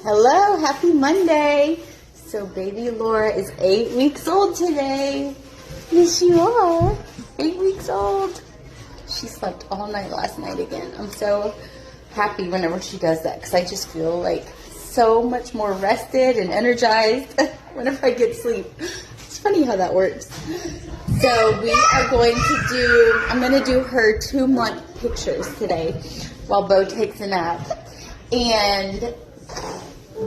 Hello, happy Monday. So baby Laura is 8 weeks old today. Yes, you are. 8 weeks old. She slept all night last night again. I'm so happy whenever she does that because I just feel like so much more rested and energized whenever I get sleep. It's funny how that works. So we are going to do, I'm going to do her 2-month pictures today while Bo takes a nap. And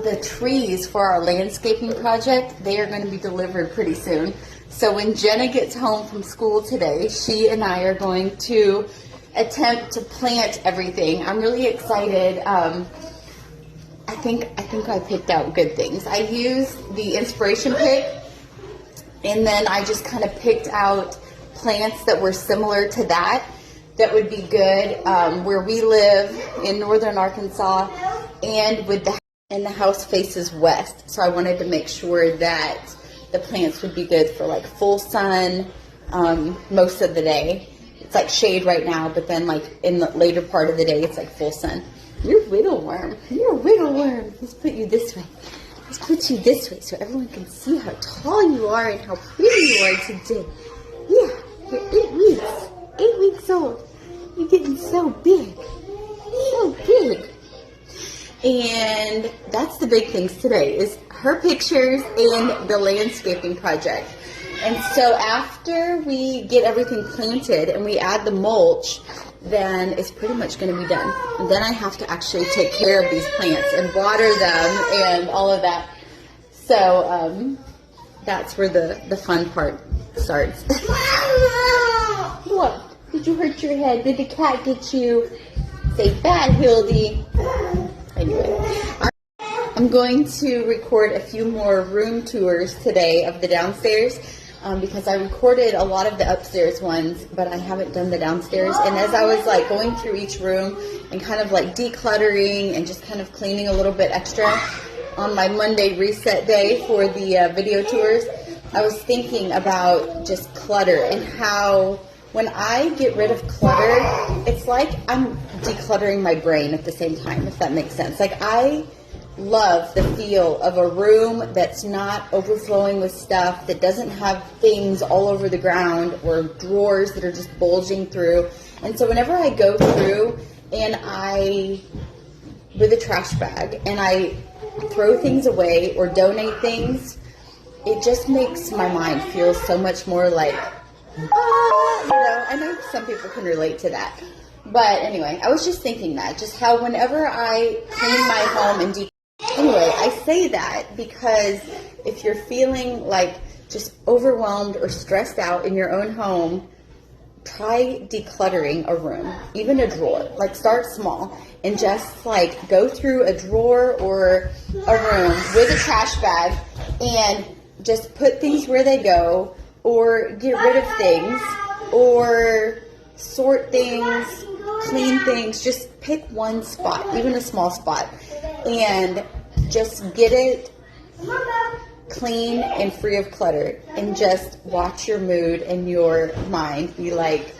the trees for our landscaping project, they are going to be delivered pretty soon. So when Jenna gets home from school today, she and I are going to attempt to plant everything. I'm really excited. I think I picked out good things. I used the inspiration pick, and then I just kind of picked out plants that were similar to that would be good where we live in northern Arkansas, and the house faces west. So I wanted to make sure that the plants would be good for like full sun most of the day. It's like shade right now, but then like in the later part of the day, it's like full sun. You're a wiggle worm. You're a wiggle worm. Let's put you this way. Let's put you this way so everyone can see how tall you are and how pretty you are today. Yeah, you're 8 weeks. 8 weeks old. You're getting so big. So big. And that's the big things today is her pictures and the landscaping project. And so after we get everything planted and we add the mulch, then it's pretty much going to be done. And then I have to actually take care of these plants and water them and all of that. So that's where the fun part starts. What? Did you hurt your head? Did the cat get you? Say bad, Hildy. Anyway, I'm going to record a few more room tours today of the downstairs because I recorded a lot of the upstairs ones, but I haven't done the downstairs. And as I was like going through each room and kind of like decluttering and just kind of cleaning a little bit extra on my Monday reset day for the video tours, I was thinking about just clutter and how when I get rid of clutter, it's like I'm decluttering my brain at the same time, if that makes sense. Like I love the feel of a room that's not overflowing with stuff, that doesn't have things all over the ground or drawers that are just bulging through. And so whenever I go through and with a trash bag, and I throw things away or donate things, it just makes my mind feel so much more like, I know some people can relate to that. But anyway, I was just thinking that, just how whenever I clean my home and anyway, I say that because if you're feeling like just overwhelmed or stressed out in your own home, try decluttering a room, even a drawer. Like start small and just like go through a drawer or a room with a trash bag and just put things where they go, or get rid of things, or sort things, clean things. Just pick one spot, even a small spot, and just get it clean and free of clutter, and just watch your mood and your mind be like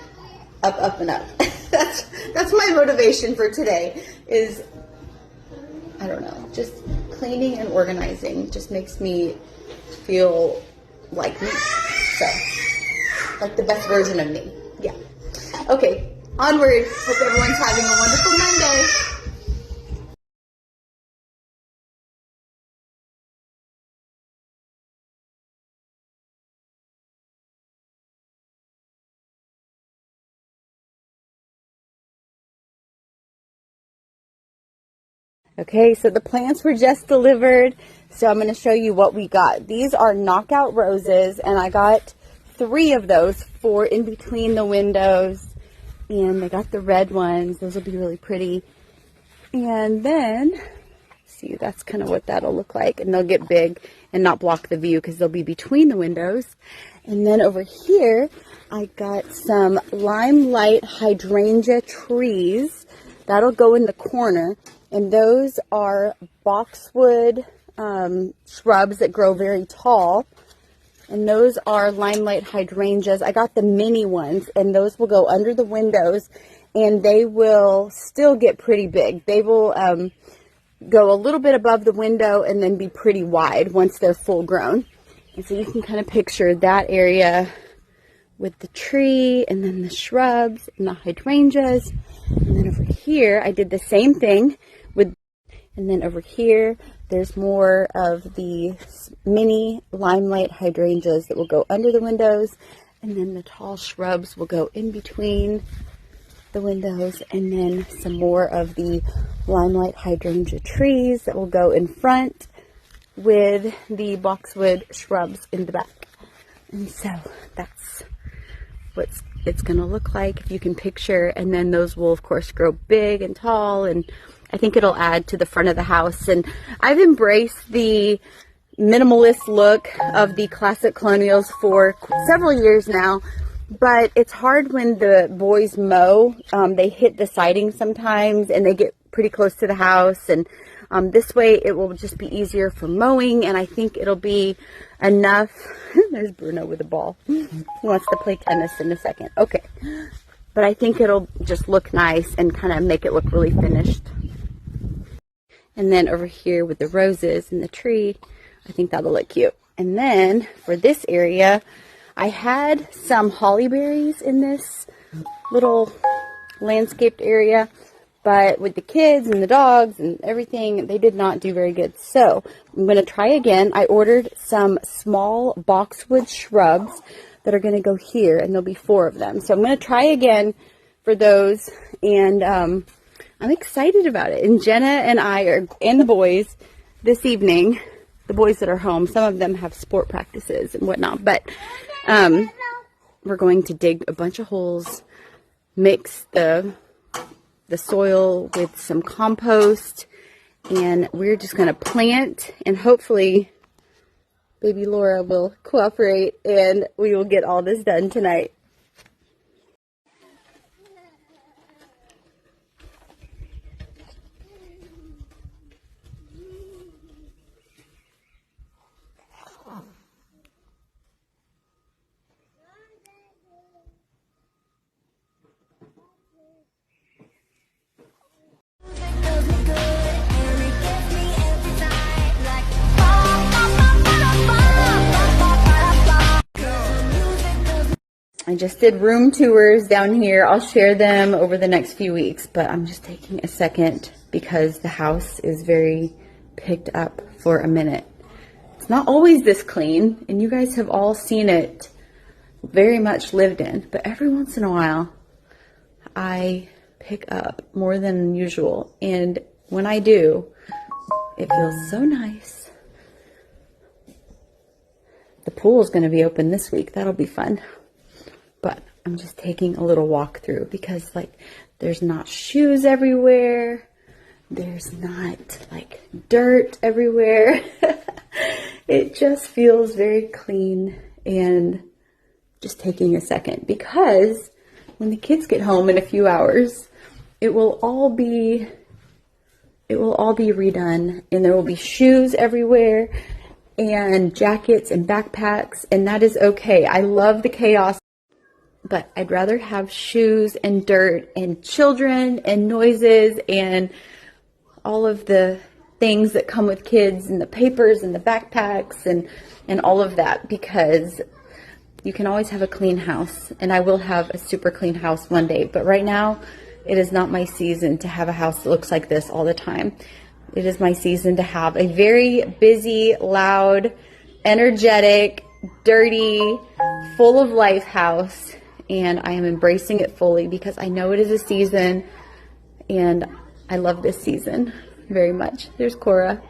up and up. That's my motivation for today is, I don't know, just cleaning and organizing just makes me feel like me. So, like the best version of me. Yeah. Okay, onward. Hope everyone's having a wonderful Monday. Okay, so the plants were just delivered. So I'm going to show you what we got. These are knockout roses, and I got 3 of those for in between the windows. And I got the red ones. Those will be really pretty. And then, see, that's kind of what that'll look like. And they'll get big and not block the view because they'll be between the windows. And then over here, I got some limelight hydrangea trees. That'll go in the corner. And those are boxwood shrubs that grow very tall. And those are limelight hydrangeas. I got the mini ones, and those will go under the windows, and they will still get pretty big. They will go a little bit above the window and then be pretty wide once they're full grown. And so you can kind of picture that area with the tree and then the shrubs and the hydrangeas. And then over here, I did the same thing with, and then over here, there's more of the mini limelight hydrangeas that will go under the windows. And then the tall shrubs will go in between the windows, and then some more of the limelight hydrangea trees that will go in front with the boxwood shrubs in the back. And so that's what it's going to look like, if you can picture. And then those will of course grow big and tall, and I think it'll add to the front of the house. And I've embraced the minimalist look of the classic colonials for several years now. But it's hard when the boys mow. They hit the siding sometimes and they get pretty close to the house. And this way it will just be easier for mowing. And I think it'll be enough. There's Bruno with the ball. He wants to play tennis in a second. Okay. But I think it'll just look nice and kind of make it look really finished. And then over here with the roses and the tree, I think that'll look cute. And then for this area, I had some holly berries in this little landscaped area, but with the kids and the dogs and everything, they did not do very good. So I'm going to try again. I ordered some small boxwood shrubs that are going to go here, and there'll be 4 of them. So I'm going to try again for those, and I'm excited about it. And Jenna and I are, and the boys, this evening, the boys that are home, some of them have sport practices and whatnot, but we're going to dig a bunch of holes, mix the soil with some compost, and we're just going to plant, and hopefully baby Laura will cooperate and we will get all this done tonight. I just did room tours down here. I'll share them over the next few weeks, but I'm just taking a second because the house is very picked up for a minute. It's not always this clean, and you guys have all seen it very much lived in, but every once in a while I pick up more than usual, and when I do, it feels so nice. The pool is going to be open this week. That'll be fun. But I'm just taking a little walk through because, like, there's not shoes everywhere. There's not, like, dirt everywhere. It just feels very clean, and just taking a second because when the kids get home in a few hours, it will all be redone, and there will be shoes everywhere and jackets and backpacks, and that is okay. I love the chaos. But I'd rather have shoes and dirt and children and noises and all of the things that come with kids and the papers and the backpacks and all of that, because you can always have a clean house, and I will have a super clean house one day. But right now, it is not my season to have a house that looks like this all the time. It is my season to have a very busy, loud, energetic, dirty, full of life house. And I am embracing it fully because I know it is a season, and I love this season very much. There's Cora.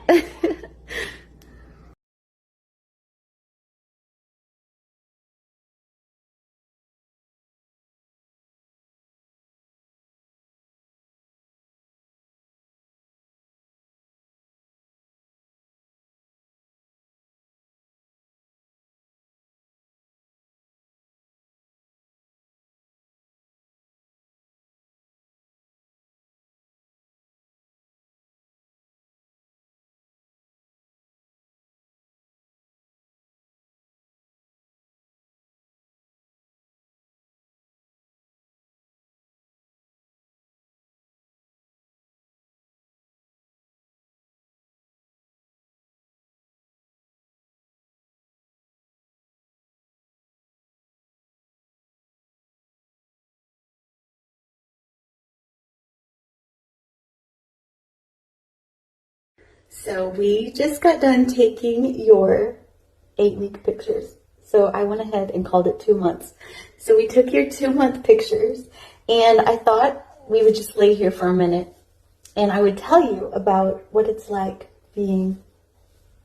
So we just got done taking your 8-week pictures. So I went ahead and called it 2 months. So we took your 2-month pictures, and I thought we would just lay here for a minute and I would tell you about what it's like being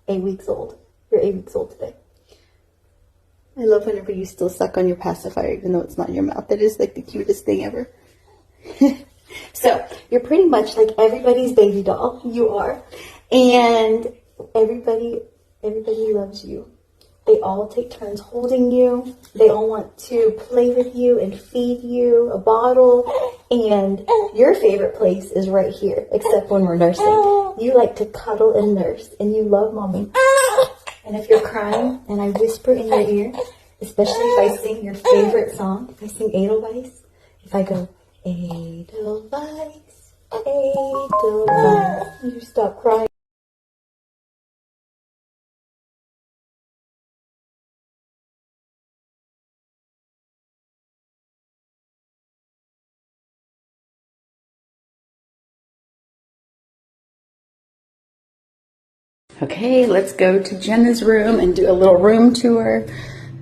8 weeks old. You're 8 weeks old today. I love whenever you still suck on your pacifier even though it's not in your mouth. That is like the cutest thing ever. So you're pretty much like everybody's baby doll. You are. And everybody loves you. They all take turns holding you. They all want to play with you and feed you a bottle. And your favorite place is right here, except when we're nursing. You like to cuddle and nurse, and you love mommy. And if you're crying and I whisper in your ear, especially if I sing your favorite song, if I sing Edelweiss, if I go, Edelweiss, Edelweiss, you stop crying. Okay, let's go to Jenna's room and do a little room tour.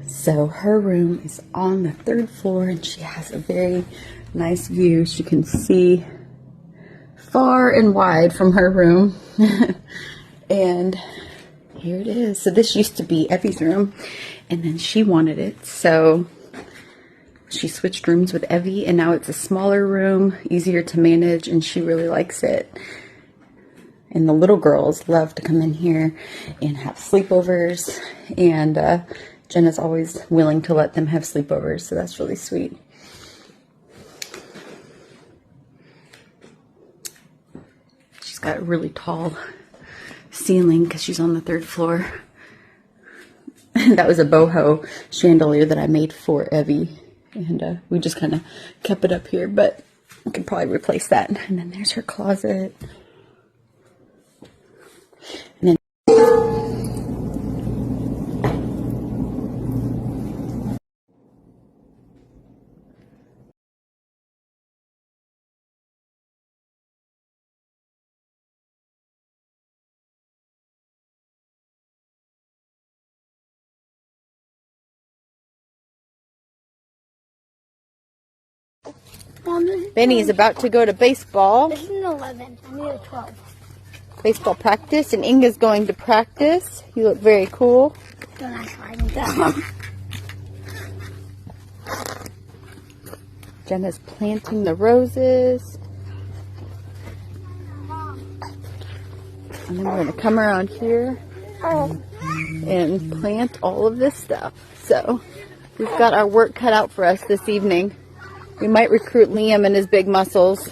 So her room is on the 3rd floor and she has a very nice view. She can see far and wide from her room. And here it is. So this used to be Evie's room and then she wanted it. So she switched rooms with Evie and now it's a smaller room, easier to manage, and she really likes it. And the little girls love to come in here and have sleepovers. And Jenna's always willing to let them have sleepovers, so that's really sweet. She's got a really tall ceiling because she's on the 3rd floor. That was a boho chandelier that I made for Evie. And we just kind of kept it up here, but we could probably replace that. And then there's her closet. And then Benny is about to go to baseball. This is an 11. I need a 12. Baseball practice, and Inga's going to practice. You look very cool. Don't act like that. Jenna's planting the roses. And then we're going to come around here and plant all of this stuff. So we've got our work cut out for us this evening. We might recruit Liam and his big muscles.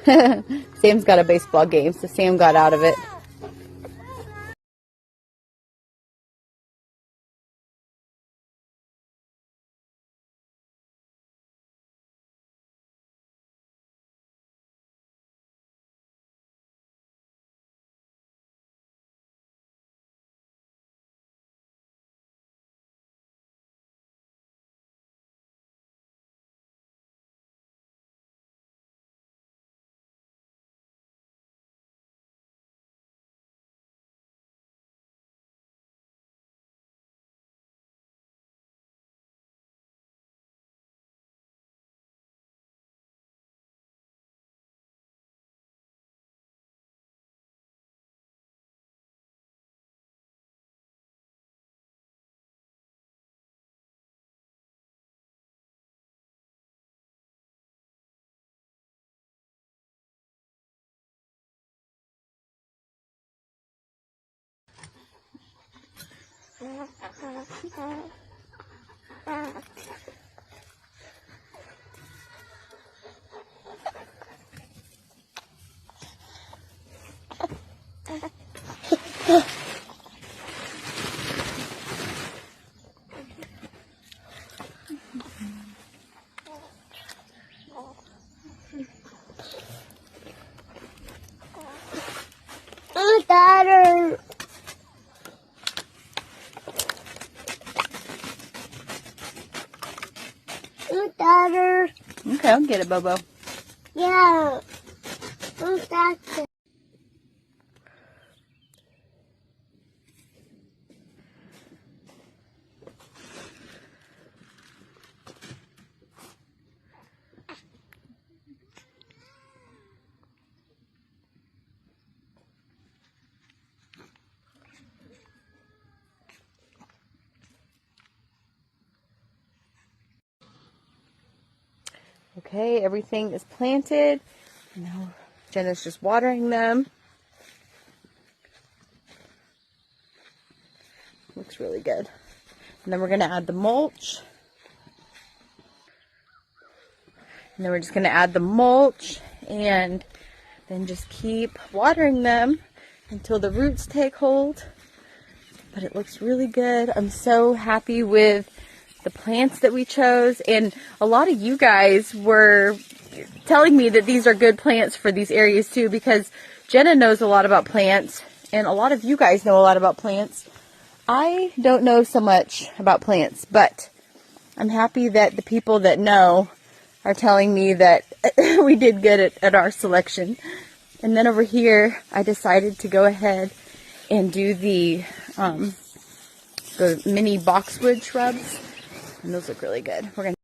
Sam's got a baseball game, so Sam got out of it. Daughter. Daughter. Okay, I'll get it, Bobo. Yeah. Okay, everything is planted. Now Jenna's just watering them. Looks really good. And then we're going to add the mulch. And then we're just going to add the mulch and then just keep watering them until the roots take hold. But it looks really good. I'm so happy with the plants that we chose. And a lot of you guys were telling me that these are good plants for these areas too, because Jenna knows a lot about plants and a lot of you guys know a lot about plants. I don't know so much about plants, but I'm happy that the people that know are telling me that we did good at our selection. And then over here, I decided to go ahead and do the mini boxwood shrubs. And those look really good. We're gonna